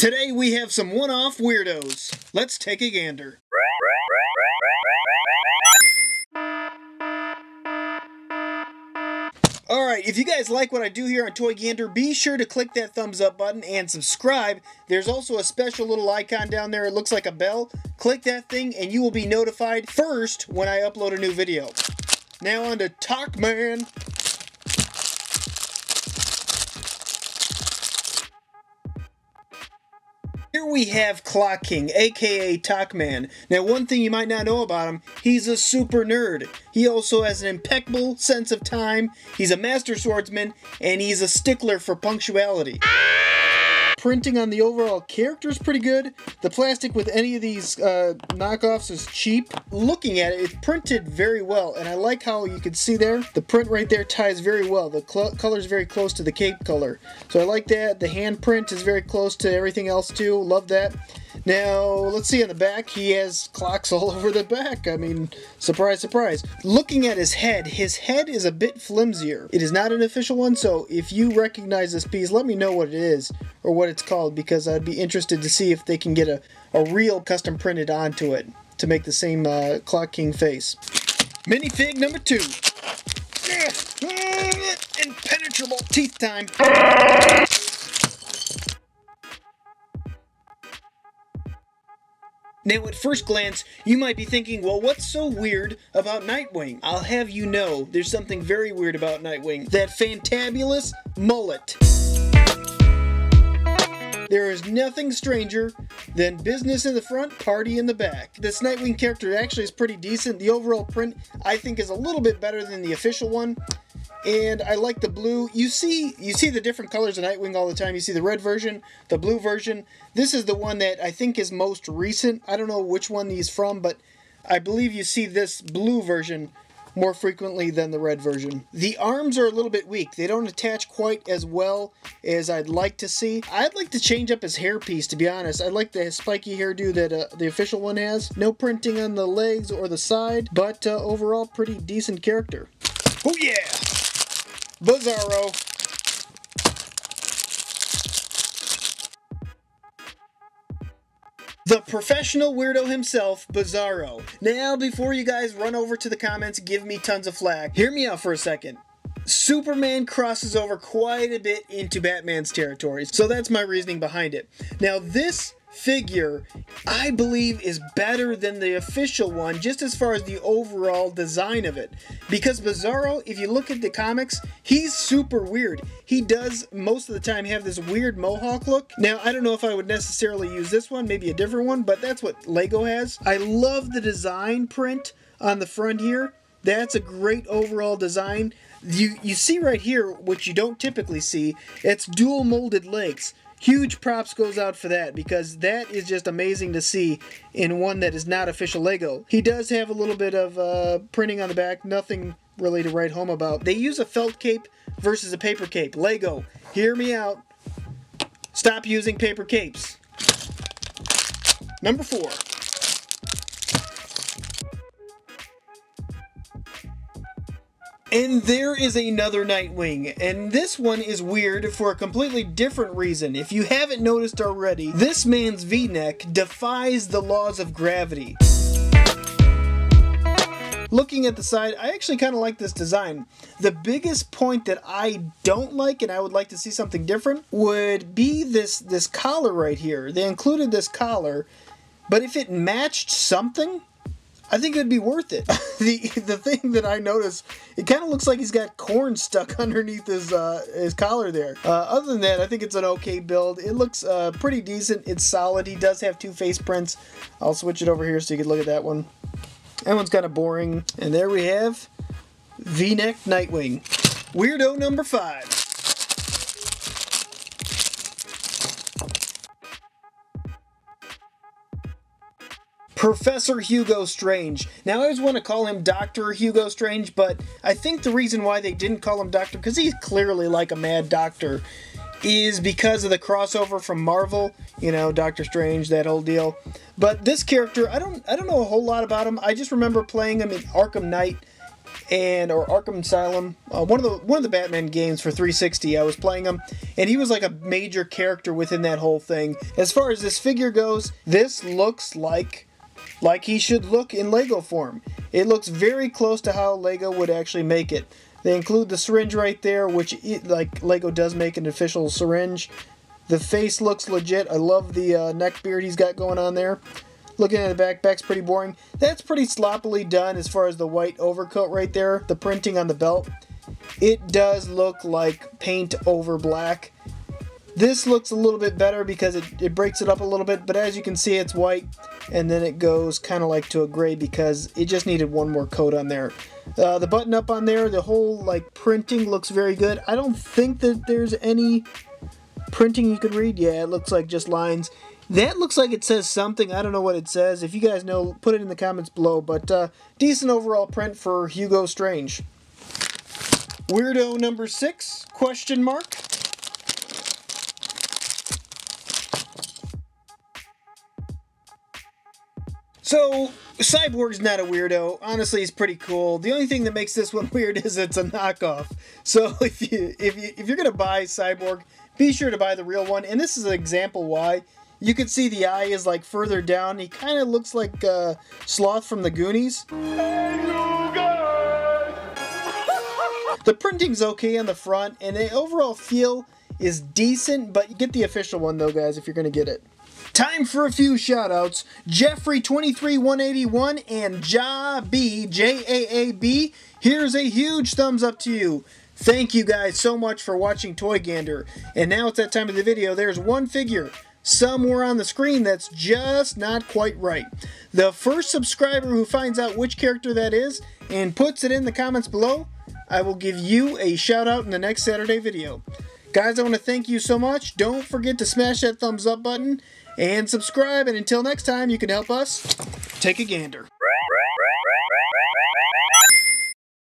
Today we have some one-off weirdos. Let's take a gander. Alright, if you guys like what I do here on Toy Gander, be sure to click that thumbs up button and subscribe. There's also a special little icon down there, it looks like a bell. Click that thing and you will be notified first when I upload a new video. Now on to Tock Man. Here we have Clock King, aka Tock Man. Now one thing you might not know about him, he's a super nerd. He also has an impeccable sense of time, he's a master swordsman, and he's a stickler for punctuality. Printing on the overall character is pretty good. The plastic with any of these knockoffs is cheap. Looking at it, it's printed very well, and I like how you can see there, the print right there ties very well. The color is very close to the cape color. So I like that. The hand print is very close to everything else too. Love that. Now, let's see on the back, he has clocks all over the back. I mean, surprise, surprise. Looking at his head is a bit flimsier. It is not an official one, so if you recognize this piece, let me know what it is, or what it's called, because I'd be interested to see if they can get a real custom printed onto it to make the same Clock King face. Minifig number 2. Impenetrable teeth time. Now at first glance, you might be thinking, well, what's so weird about NightWing? I'll have you know, there's something very weird about NightWing. That fantabulous mullet. There is nothing stranger than business in the front, party in the back. This NightWing character actually is pretty decent. The overall print, I think, is a little bit better than the official one. And I like the blue. You see the different colors of NightWing all the time. You see the red version, the blue version. This is the one that I think is most recent. I don't know which one he's from, but I believe you see this blue version more frequently than the red version. The arms are a little bit weak. They don't attach quite as well as I'd like to see. I'd like to change up his hairpiece, to be honest. I like the spiky hairdo that the official one has. No printing on the legs or the side, but overall pretty decent character. Oh yeah! Bizarro. The professional weirdo himself, Bizarro. Now, before you guys run over to the comments, give me tons of flack, hear me out for a second. Superman crosses over quite a bit into Batman's territory, so that's my reasoning behind it. Now, this figure, I believe, is better than the official one, just as far as the overall design of it. Because Bizarro, if you look at the comics, he's super weird. He does, most of the time, have this weird mohawk look. Now, I don't know if I would necessarily use this one, maybe a different one, but that's what LEGO has. I love the design print on the front here. That's a great overall design. You see right here, which you don't typically see, it's dual molded legs. Huge props goes out for that, because that is just amazing to see in one that is not official LEGO. He does have a little bit of printing on the back, nothing really to write home about. They use a felt cape versus a paper cape. LEGO, hear me out. Stop using paper capes. Number 4. And there is another NightWing, and this one is weird for a completely different reason. If you haven't noticed already, this man's V-neck defies the laws of gravity. Looking at the side, I actually kind of like this design. The biggest point that I don't like, and I would like to see something different, would be this collar right here. They included this collar, but if it matched something, I think it'd be worth it. The thing that I noticed, it kind of looks like he's got corn stuck underneath his collar there. Other than that, I think it's an okay build. It looks pretty decent. It's solid. He does have 2 face prints. I'll switch it over here so you can look at that one. That one's kind of boring. And there we have V-neck NightWing. Weirdo number 5. Professor Hugo Strange. Now, I always want to call him Dr. Hugo Strange, but I think the reason why they didn't call him Doctor, because he's clearly like a mad doctor, is because of the crossover from Marvel, you know, Doctor Strange, that whole deal. But this character, I don't know a whole lot about him. I just remember playing him in Arkham Knight, and or Arkham Asylum, one of the Batman games for 360. I was playing him, and he was like a major character within that whole thing. As far as this figure goes, this looks like he should look in Lego form. It looks very close to how Lego would actually make it. They include the syringe right there, which like Lego does make an official syringe. The face looks legit. I love the neck beard he's got going on there. Looking at the back's pretty boring. That's pretty sloppily done as far as the white overcoat right there, the printing on the belt. It does look like paint over black. This looks a little bit better because it breaks it up a little bit, but as you can see, it's white, and then it goes kind of like to a gray because it just needed one more coat on there. The button up on there, the whole like printing looks very good. I don't think that there's any printing you could read. Yeah, it looks like just lines. That looks like it says something. I don't know what it says. If you guys know, put it in the comments below. But decent overall print for Hugo Strange. Weirdo number 6, question mark. So, Cyborg's not a weirdo. Honestly, he's pretty cool. The only thing that makes this one weird is it's a knockoff. So if you're gonna buy Cyborg, be sure to buy the real one. And this is an example why. You can see the eye is like further down. He kind of looks like Sloth from the Goonies. Hey, you guys! The printing's okay on the front, and the overall feel is decent, but you get the official one though, guys, if you're gonna get it. Time for a few shoutouts. Jeffrey23181 and Jaab, Jaab. Here's a huge thumbs up to you. Thank you guys so much for watching Toy Gander. And now it's that time of the video. There's one figure somewhere on the screen that's just not quite right. The first subscriber who finds out which character that is and puts it in the comments below, I will give you a shout out in the next Saturday video. Guys, I want to thank you so much. Don't forget to smash that thumbs up button and subscribe, and until next time, you can help us take a gander.